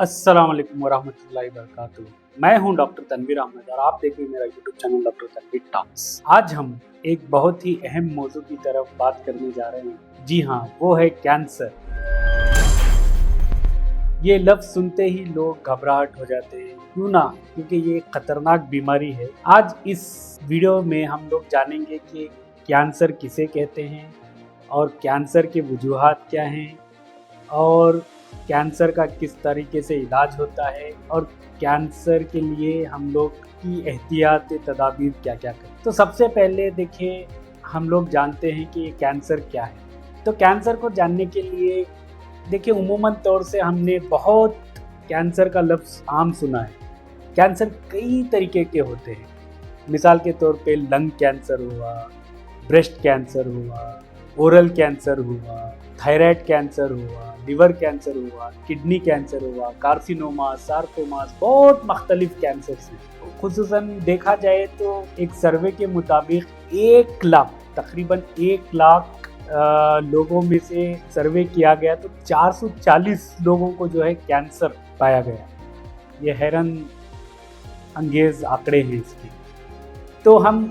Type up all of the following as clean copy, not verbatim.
अस्सलाम वालेकुम वरहमतुल्लाहि वबरकातुहू। मैं हूं डॉक्टर तनवीर अहमद और आप देख रहे हैं मेरा YouTube channel doctor Tanveer talks. आज हम एक बहुत ही अहम मौजू की तरफ बात करने जा रहे हैं। जी हाँ, वो है कैंसर। ये लफ्ज़ सुनते ही लोग घबराहट हो जाते हैं, क्यों ना, क्योंकि ये एक खतरनाक बीमारी है। आज इस वीडियो में हम लोग जानेंगे कि कैंसर किसे कहते हैं और कैंसर के वजूहात क्या हैं और कैंसर का किस तरीके से इलाज होता है और कैंसर के लिए हम लोग की एहतियाती तदाबीर क्या क्या करें। तो सबसे पहले देखिए, हम लोग जानते हैं कि कैंसर क्या है। तो कैंसर को जानने के लिए देखिए, उमूमन तौर से हमने बहुत कैंसर का लफ्ज़ आम सुना है। कैंसर कई तरीके के होते हैं। मिसाल के तौर पे लंग कैंसर हुआ, ब्रेस्ट कैंसर हुआ, ओरल कैंसर हुआ, थायराइड कैंसर हुआ, लिवर कैंसर हुआ, किडनी कैंसर हुआ, कार्सिनोमा, सार्कोमास, बहुत मुख्तलिफ कैंसर्स हैं। खुसूसन देखा जाए तो एक सर्वे के मुताबिक 1 लाख, तकरीबन 1 लाख लोगों में से सर्वे किया गया तो 440 लोगों को जो है कैंसर पाया गया। ये हैरान अंगेज आंकड़े हैं इसके। तो हम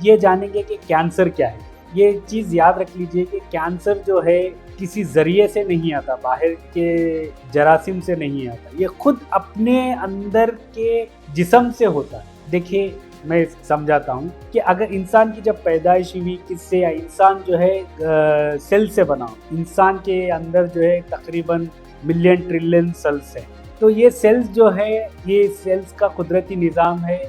ये जानेंगे कि कैंसर क्या है। ये चीज़ याद रख लीजिए कि कैंसर जो है किसी ज़रिए से नहीं आता, बाहर के जरासीम से नहीं आता, ये खुद अपने अंदर के जिस्म से होता है। देखिए, मैं समझाता हूँ कि अगर इंसान की जब पैदाइश हुई किससे, या इंसान जो है सेल से बना, इंसान के अंदर जो है तकरीबन मिलियन ट्रिलियन सेल्स हैं। तो ये सेल्स जो है, ये सेल्स का कुदरती निज़ाम है।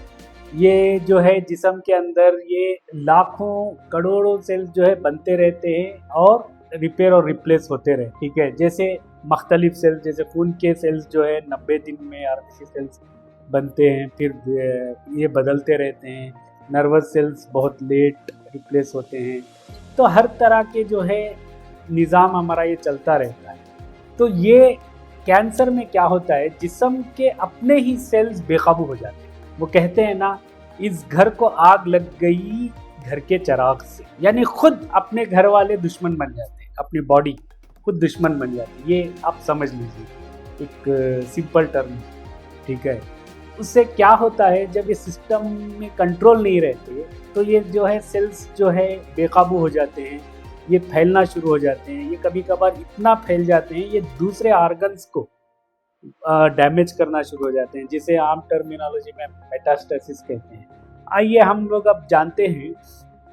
ये जो है जिस्म के अंदर ये लाखों करोड़ों सेल्स जो है बनते रहते हैं और रिपेयर और रिप्लेस होते रहे। ठीक है, जैसे मुख्तलिफ सेल्स, जैसे खून के सेल्स जो है 90 दिन में आरबीसी सेल्स बनते हैं, फिर ये बदलते रहते हैं। नर्वस सेल्स बहुत लेट रिप्लेस होते हैं। तो हर तरह के जो है निज़ाम हमारा ये चलता रहता है। तो ये कैंसर में क्या होता है, जिस्म के अपने ही सेल्स बेकाबू हो जाते हैं। वो कहते हैं ना, इस घर को आग लग गई घर के चिराग से, यानी खुद अपने घर वाले दुश्मन बन जाते हैं, अपनी बॉडी खुद दुश्मन बन जाती है। ये आप समझ लीजिए, एक सिंपल टर्म। ठीक है, उससे क्या होता है, जब ये सिस्टम में कंट्रोल नहीं रहते तो ये जो है सेल्स जो है बेकाबू हो जाते हैं, ये फैलना शुरू हो जाते हैं। ये कभी कभार इतना फैल जाते हैं, ये दूसरे ऑर्गन्स को डैमेज करना शुरू हो जाते हैं, जिसे आम टर्मिनोलॉजी में मेटास्टेसिस कहते हैं। आइए हम लोग अब जानते हैं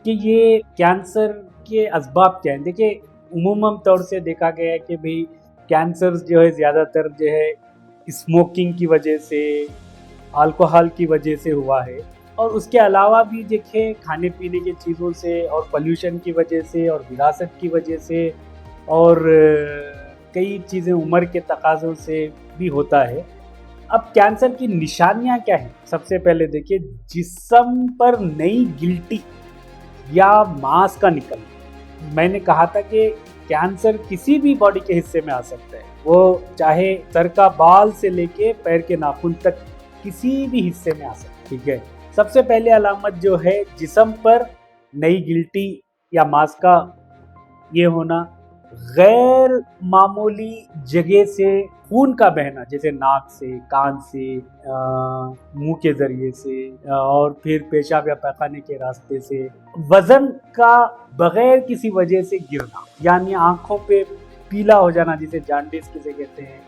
कि ये कैंसर के असबाब क्या हैं। देखिए, उमूमन तौर से देखा गया है कि भाई कैंसर जो है ज़्यादातर जो है स्मोकिंग की वजह से, अल्कोहल की वजह से हुआ है, और उसके अलावा भी देखिए खाने पीने की चीज़ों से और पोल्यूशन की वजह से और विरासत की वजह से और कई चीज़ें उम्र के तकाज़ों से भी होता है। अब कैंसर की निशानियां क्या हैं? सबसे पहले देखिए, जिस्म पर नई गिल्टी या मांस का निकलना। मैंने कहा था कि कैंसर किसी भी बॉडी के हिस्से में आ सकता है, वो चाहे सर का बाल से लेके पैर के नाखून तक किसी भी हिस्से में आ सकता है। ठीक है, सबसे पहले अलामत जो है जिस्म पर नई गिल्टी या मांस का ये होना, गैर मामूली जगह से खून का बहना, जैसे नाक से, कान से, मुंह के जरिए से, और फिर पेशाब या पैखाने के रास्ते से, वजन का बगैर किसी वजह से गिरना, यानी आंखों पे पीला हो जाना, जिसे जॉन्डिस किसे कहते हैं।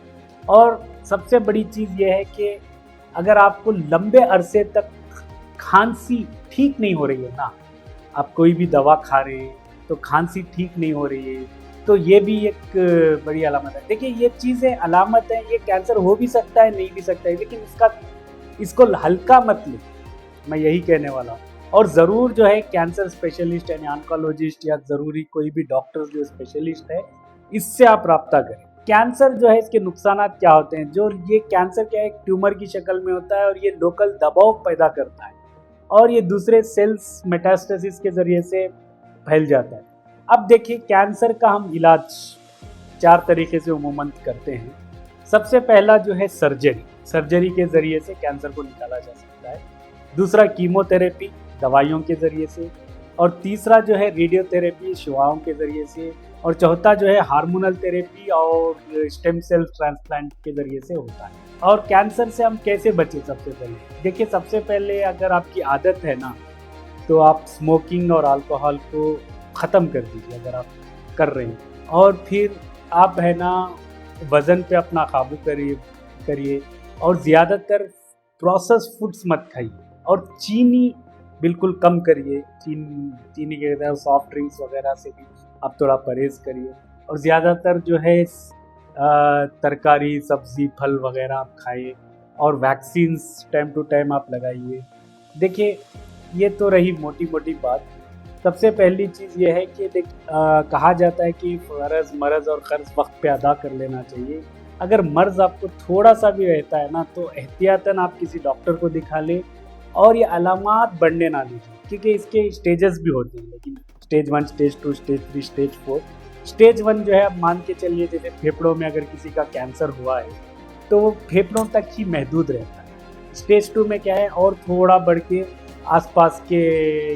और सबसे बड़ी चीज़ यह है कि अगर आपको लंबे अरसे तक खांसी ठीक नहीं हो रही है ना, आप कोई भी दवा खा रहे हैं तो खांसी ठीक नहीं हो रही है, तो ये भी एक बड़ी अलामत है। देखिए, ये चीज़ें अलामत हैं, ये कैंसर हो भी सकता है, नहीं भी सकता है, लेकिन इसको हल्का मत ले, मैं यही कहने वाला हूँ। और ज़रूर जो है कैंसर स्पेशलिस्ट यानी ऑन्कोलॉजिस्ट या ज़रूरी कोई भी डॉक्टर जो स्पेशलिस्ट है, इससे आप रब्ता करें। कैंसर जो है, इसके नुकसान क्या होते हैं? जो ये कैंसर क्या है, एक ट्यूमर की शक्ल में होता है और ये लोकल दबाव पैदा करता है और ये दूसरे सेल्स मेटास्टेसिस के ज़रिए से फैल जाता है। अब देखिए, कैंसर का हम इलाज 4 तरीके से उमूमन करते हैं। सबसे पहला जो है सर्जरी के ज़रिए से कैंसर को निकाला जा सकता है। दूसरा कीमोथेरेपी, दवाइयों के ज़रिए से। और तीसरा जो है रेडियोथेरेपी, शुआओं के ज़रिए से। और चौथा जो है हार्मोनल थेरेपी और स्टेम सेल ट्रांसप्लांट के जरिए से होता है। और कैंसर से हम कैसे बचें? सबसे पहले देखिए, सबसे पहले अगर आपकी आदत है ना, तो आप स्मोकिंग और अल्कोहल को ख़त्म कर दीजिए अगर आप कर रहे हैं। और फिर आप है ना वज़न पे अपना काबू करिए और ज़्यादातर प्रोसेस फूड्स मत खाइए और चीनी बिल्कुल कम करिए। चीनी के साथ सॉफ्ट ड्रिंक्स वगैरह से भी आप थोड़ा परहेज़ करिए और ज़्यादातर जो है तरकारी, सब्ज़ी, फल वगैरह आप खाइए और वैक्सीन्स टाइम टू टाइम आप लगाइए। देखिए, ये तो रही मोटी-मोटी बात। सबसे पहली चीज़ ये है कि कहा जाता है कि फ़र्ज़, मर्ज़ और क़र्ज़ वक़्त पे अदा कर लेना चाहिए। अगर मर्ज़ आपको थोड़ा-सा भी रहता है ना, तो एहतियातन आप किसी डॉक्टर को दिखा लें और ये अलामात बढ़ने ना दीजिए, क्योंकि इसके स्टेजेस भी होते हैं। लेकिन stage 1, stage 2, stage 3, stage 4। Stage 1 जो है, आप मान के चलिए जैसे फेफड़ों में अगर किसी का कैंसर हुआ है, तो वो फेफड़ों तक ही महदूद रहता है। स्टेज 2 में क्या है, और थोड़ा बढ़ के आसपास के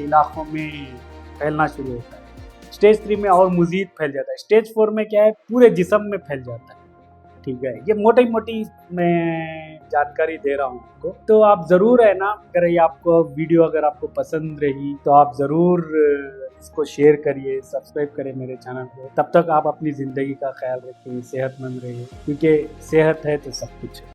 इलाकों में फैलना शुरू होता है। स्टेज 3 में और मज़ीद फैल जाता है। स्टेज 4 में क्या है, पूरे जिस्म में फैल जाता है। ठीक है, ये मोटी-मोटी मैं जानकारी दे रहा हूँ आपको। तो आप ज़रूर है ना, अगर ये आपको वीडियो अगर आपको पसंद रही तो आप ज़रूर इसको शेयर करिए, सब्सक्राइब करें मेरे चैनल को। तब तक आप अपनी ज़िंदगी का ख्याल रखिए, सेहतमंद रहिए, क्योंकि सेहत है तो सब कुछ है।